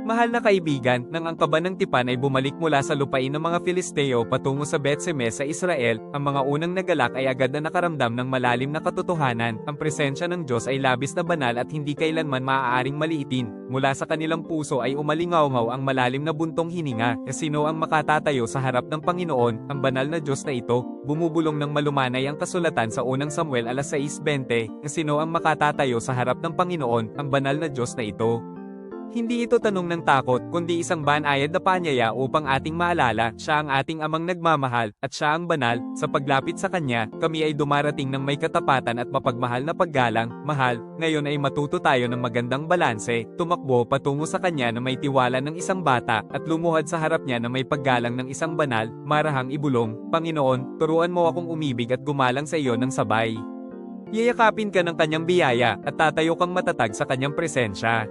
Mahal na kaibigan, nang ang kaba ng tipan ay bumalik mula sa lupain ng mga Filisteo patungo sa Beth-Semes sa Israel, ang mga unang nagalak ay agad na nakaramdam ng malalim na katotohanan. Ang presensya ng Diyos ay labis na banal at hindi kailanman maaaring maliitin. Mula sa kanilang puso ay umalingaw-ngaw ang malalim na buntong hininga. Sino ang makatatayo sa harap ng Panginoon, ang banal na Diyos na ito? Bumubulong ng malumanay ang kasulatan sa unang Samuel 6:20. Sino ang makatatayo sa harap ng Panginoon, ang banal na Diyos na ito? Hindi ito tanong ng takot, kundi isang banayad na paanyaya upang ating maalala, siya ang ating amang nagmamahal, at siya ang banal. Sa paglapit sa kanya, kami ay dumarating ng may katapatan at mapagmahal na paggalang. Mahal, ngayon ay matuto tayo ng magandang balanse, tumakbo patungo sa kanya na may tiwala ng isang bata, at lumuhad sa harap niya na may paggalang ng isang banal, marahang ibulong, Panginoon, turuan mo akong umibig at gumalang sa iyo ng sabay. Yayakapin ka ng kanyang biyaya, at tatayo kang matatag sa kanyang presensya.